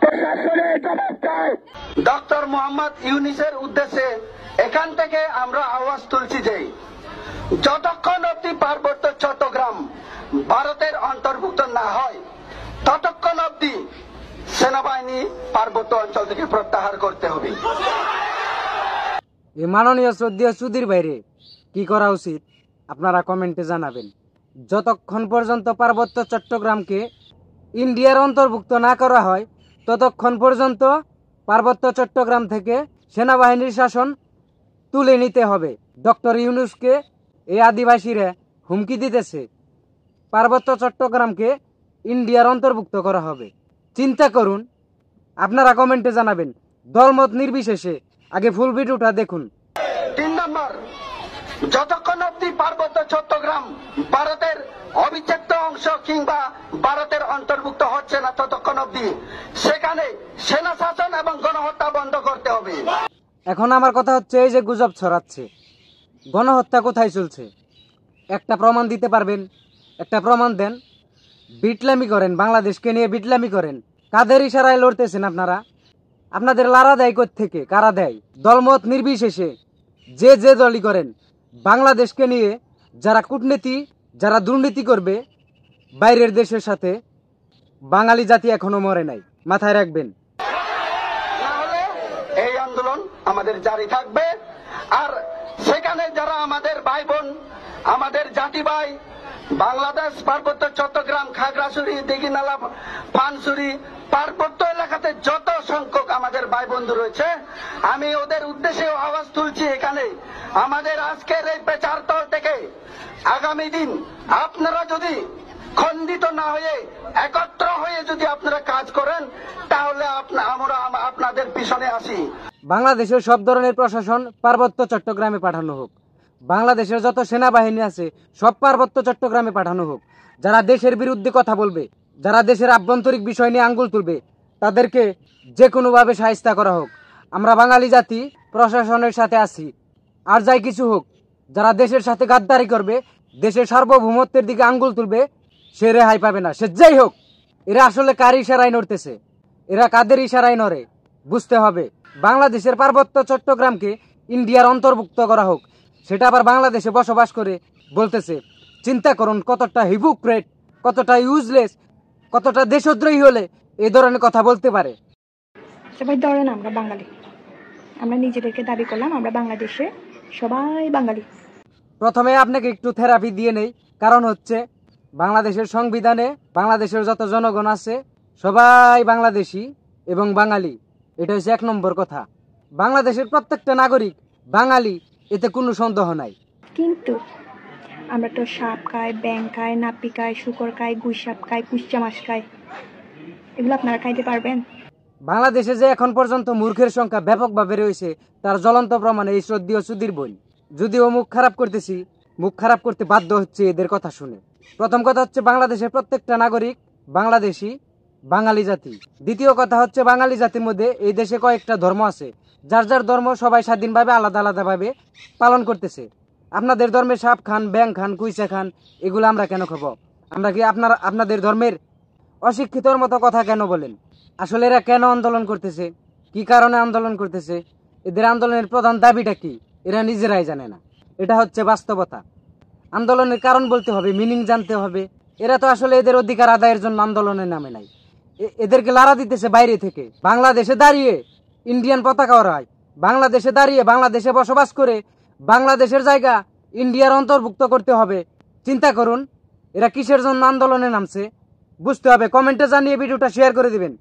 প্রশাসনের জবাব চাই। ডক্টর মোহাম্মদ ইউনূসের উদ্দেশ্যে এখান থেকে আমরা আওয়াজ তুলছি যে যতক্ষণ অব্দি পার্বত্য চট্টগ্রাম ভারতের অন্তর্ভুক্ত না হয় ততক্ষণ অব্দি সেনাবাহিনী পার্বত্য অঞ্চল থেকে প্রত্যাহার করতে হবে। এই মাননীয় শ্রদ্ধেয় সুধীর বাইরে কি করা উচিত আপনারা কমেন্টে জানাবেন। যতক্ষণ পর্যন্ত পার্বত্য চট্টগ্রামকে ইন্ডিয়ার অন্তর্ভুক্ত না করা হয় ততক্ষণ পর্যন্ত পার্বত্য চট্টগ্রাম থেকে সেনাবাহিনীর শাসন তুলে নিতে হবে। ডক্টর ইউনূসকে এই আদিবাসীরা হুমকি দিতেছে পার্বত্য চট্টগ্রামকে ইন্ডিয়ার অন্তর্ভুক্ত করা হবে। চিন্তা করুন, আপনারা কমেন্টে জানাবেন। দলমত নির্বিশেষে আগে ফুল ভিডিওটা দেখুন। 3 নম্বর, যতক্ষণ অব্দি পার্বত্য চট্টগ্রাম ভারতের অবিচ্ছেদ্য অংশ কিংবা ভারতের অন্তর্ভুক্ত হচ্ছে না ততক্ষণ অব্দি সেখানে সেনা শাসন এবং গণহত্যা বন্ধ করতে হবে। এখন আমার কথা হচ্ছে, এই যে গুজব ছড়াচ্ছে গণহত্যা কোথায় চলছে একটা প্রমাণ দিতে পারবেন? একটা প্রমাণ দেন। বিটলামি করেন, বাংলাদেশকে নিয়ে বিটলামি করেন। কাদের ইশারায় লড়তেছেন আপনারা? আপনাদের লারা দেয় থেকে? কারা দেয়? দলমত নির্বিশেষে যে যে দলই করেন, বাংলাদেশকে নিয়ে যারা কূটনীতি, যারা দুর্নীতি করবে বাইরের দেশের সাথে, বাঙালি জাতি এখনো মরে নাই, মাথায় রাখবেন। না হলে এই আন্দোলন আমাদের জারি থাকবে। আর সেখানে যারা আমাদের ভাই বোন, আমাদের জাতি ভাই, বাংলাদেশ পার্বত্য চট্টগ্রাম, খাগড়াছড়ি, দিঘিনালা, পানছড়ি পার্বত্য এলাকাতে যত সংখ্যক আমাদের ভাই বন্ধু রয়েছে, আমি ওদের উদ্দেশ্যে আওয়াজ তুলছি এখানে। আমাদের আজকের এই পেচারতল থেকে আগামী দিন আপনারা যদি খণ্ডিত না হয়ে একত্র হয়ে যদি আপনারা কাজ করেন তাহলে আমরা আপনাদের পিছনে আসি। বাংলাদেশের সব ধরনের প্রশাসন পার্বত্য চট্টগ্রামে পাঠানো হোক। বাংলাদেশের যত সেনাবাহিনী আছে সব পার্বত্য চট্টগ্রামে পাঠানো হোক। যারা দেশের বিরুদ্ধে কথা বলবে, যারা দেশের আভ্যন্তরিক বিষয় নিয়ে আঙ্গুল তুলবে, তাদেরকে যে কোনোভাবে শায়েস্তা করা হোক। আমরা বাঙালি জাতি প্রশাসনের সাথে আছি। আর যাই কিছু হোক, যারা দেশের সাথে গাদ্দারি করবে, দেশের সার্বভৌমত্বের দিকে আঙ্গুল তুলবে, সে রেহাই পাবে না, সে যেই হোক। এরা আসলে কার ইশারায় নড়তেছে, এরা কাদের ইশারায় নড়ে বুঝতে হবে। বাংলাদেশের পার্বত্য চট্টগ্রামকে ইন্ডিয়ার অন্তর্ভুক্ত করা হোক, সেটা আবার বাংলাদেশে বসবাস করে বলতেছে। চিন্তা করুন কতটা হিপোক্রেট, কতটা ইউজলেস, কতটা দেশদ্রোহী হলে এই ধরনের কথা বলতে পারে। সবাই ধরেন আমরা বাঙালি, আমরা নিজেদেরকে দাবি করলাম আমরা বাংলাদেশে সবাই বাঙালি। প্রথমে আপনাকে একটু থেরাপি দিয়ে নেই, কারণ হচ্ছে বাংলাদেশের সংবিধানে বাংলাদেশের যত জনগণ আছে সবাই বাংলাদেশি এবং বাঙালি, এটা হচ্ছে 1 নম্বর কথা। বাংলাদেশের প্রত্যেকটা নাগরিক বাঙালি, এতে কোনো সন্দেহ নাই। কিন্তু আমরা তো সাপ খাই, ব্যাং খাই, নাপি খাই, শুকর খাই, গুই সাপ খাই, কুচ্চা মাছ খাই, এগুলো আপনারা খাইতে পারবেন? বাংলাদেশে যে এখন পর্যন্ত মূর্খের সংখ্যা ব্যাপকভাবে রয়েছে তার জ্বলন্ত প্রমাণ এই শ্রদ্ধেয় সুধীর বোন। যদিও মুখ খারাপ করতেছি, মুখ খারাপ করতে বাধ্য হচ্ছে এদের কথা শুনে। প্রথম কথা হচ্ছে বাংলাদেশের প্রত্যেকটা নাগরিক বাংলাদেশি, বাঙালি জাতি। দ্বিতীয় কথা হচ্ছে বাঙালি জাতির মধ্যে এই দেশে কয়েকটা ধর্ম আছে, যার যার ধর্ম সবাই স্বাধীনভাবে আলাদা আলাদাভাবে পালন করতেছে। আপনাদের ধর্মে সাপ খান, ব্যাং খান, কুইচা খান, এগুলো আমরা কেন খাবো? আমরা কি আপনাদের ধর্মের অশিক্ষিতর মতো কথা কেন বলেন? আসলে এরা কেন আন্দোলন করতেছে, কি কারণে আন্দোলন করতেছে, এদের আন্দোলনের প্রধান দাবিটা কি, এরা নিজেরাই জানে না। এটা হচ্ছে বাস্তবতা। আন্দোলনের কারণ বলতে হবে, মিনিং জানতে হবে। এরা তো আসলে এদের অধিকার আদায়ের জন্য আন্দোলনের নামে নাই, এদেরকে লাড়া দিতেছে বাইরে থেকে। বাংলাদেশে দাঁড়িয়ে ইন্ডিয়ান পতাকা ওড়ায়, বাংলাদেশে দাঁড়িয়ে বাংলাদেশে বসবাস করে বাংলাদেশের জায়গা ইন্ডিয়ার অন্তর্ভুক্ত করতে হবে। চিন্তা করুন এরা কিসের জন্য আন্দোলনে নামছে, বুঝতে হবে। কমেন্টে জানিয়ে ভিডিওটা শেয়ার করে দিবেন।